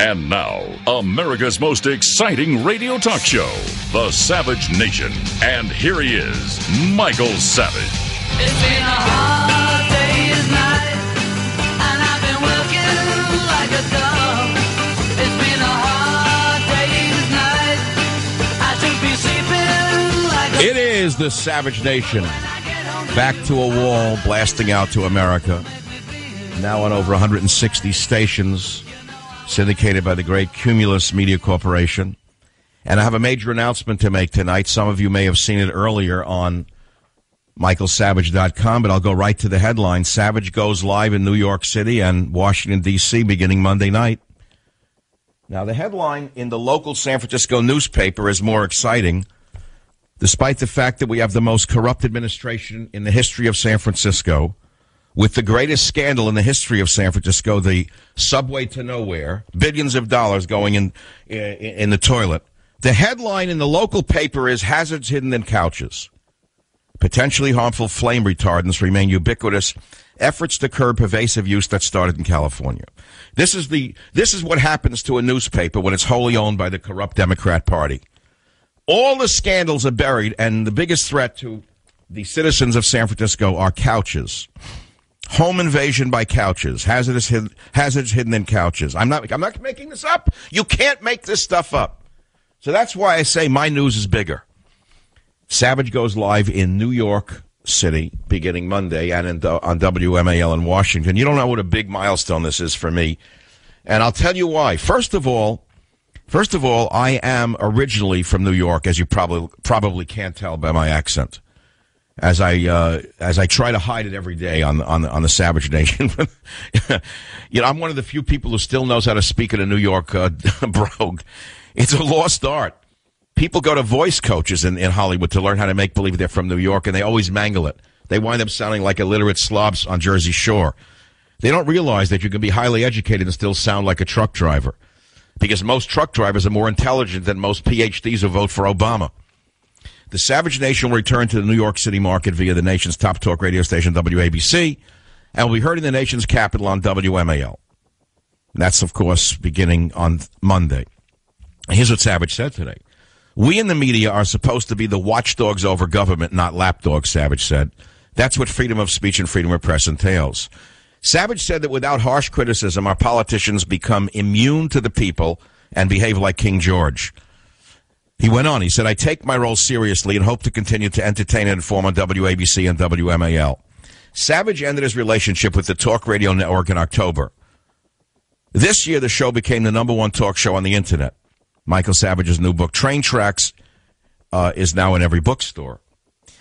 And now, America's most exciting radio talk show, The Savage Nation. And here he is, Michael Savage. It's been a hard day's night, and I've been working like a dog. It's been a hard day's night, I should be sleeping like a... It is The Savage Nation. Back to a wall, blasting out to America. Now on over 160 stations, syndicated by the great Cumulus Media Corporation. And I have a major announcement to make tonight. Some of you may have seen it earlier on michaelsavage.com, but I'll go right to the headline. Savage goes live in New York City and Washington, D.C. beginning Monday night. Now, the headline in the local San Francisco newspaper is more exciting, despite the fact that we have the most corrupt administration in the history of San Francisco, with the greatest scandal in the history of San Francisco, the subway to nowhere, billions of dollars going in the toilet. The headline in the local paper is Hazards Hidden in Couches. Potentially harmful flame retardants remain ubiquitous. Efforts to curb pervasive use that started in California. This is what happens to a newspaper when it's wholly owned by the corrupt Democrat Party. All the scandals are buried, and the biggest threat to the citizens of San Francisco are couches. Home invasion by couches. Hazards hidden in couches. I'm not making this up. You can't make this stuff up. So that's why I say my news is bigger. Savage goes live in New York City beginning Monday and on WMAL in Washington. You don't know what a big milestone this is for me. And I'll tell you why. First of all, I am originally from New York, as you probably can't tell by my accent. As I try to hide it every day on the Savage Nation. You know, I'm one of the few people who still knows how to speak in a New York brogue. It's a lost art. People go to voice coaches in Hollywood to learn how to make believe they're from New York, and they always mangle it. They wind up sounding like illiterate slobs on Jersey Shore. They don't realize that you can be highly educated and still sound like a truck driver, because most truck drivers are more intelligent than most PhDs who vote for Obama. The Savage Nation will return to the New York City market via the nation's top talk radio station, WABC, and will be heard in the nation's capital on WMAL. And that's, of course, beginning on Monday. Here's what Savage said today. We in the media are supposed to be the watchdogs over government, not lapdogs, Savage said. That's what freedom of speech and freedom of press entails. Savage said that without harsh criticism, our politicians become immune to the people and behave like King George. He went on. He said, I take my role seriously and hope to continue to entertain and inform on WABC and WMAL. Savage ended his relationship with the talk radio network in October. This year, the show became the #1 talk show on the Internet. Michael Savage's new book, Train Tracks, is now in every bookstore.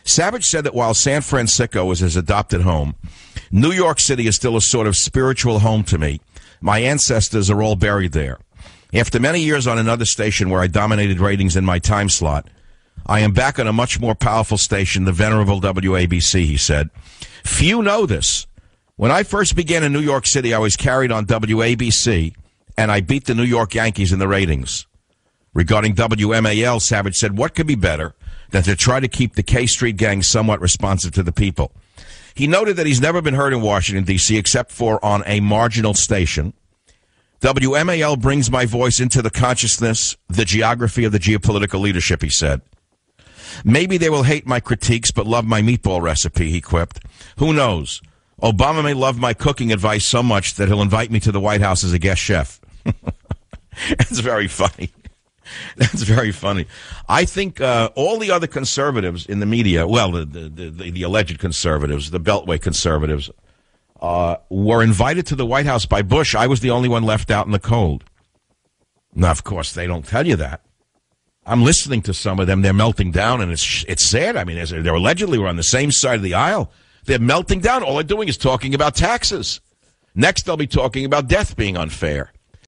Savage said that while San Francisco is his adopted home, New York City is still a sort of spiritual home to me. My ancestors are all buried there. After many years on another station where I dominated ratings in my time slot, I am back on a much more powerful station, the venerable WABC, he said. Few know this. When I first began in New York City, I was carried on WABC, and I beat the New York Yankees in the ratings. Regarding WMAL, Savage said, what could be better than to try to keep the K Street gang somewhat responsive to the people? He noted that he's never been heard in Washington, D.C., except for on a marginal station. WMAL brings my voice into the consciousness, the geography of the geopolitical leadership, he said. Maybe they will hate my critiques but love my meatball recipe, he quipped. Who knows? Obama may love my cooking advice so much that he'll invite me to the White House as a guest chef. That's very funny. That's very funny. I think all the other conservatives in the media, well, the alleged conservatives, the Beltway conservatives, were invited to the White House by Bush. I was the only one left out in the cold. Now, of course, they don't tell you that. I'm listening to some of them. They're melting down, and it's sad. I mean, they're allegedly we're on the same side of the aisle. They're melting down. All they're doing is talking about taxes. Next, they'll be talking about death being unfair.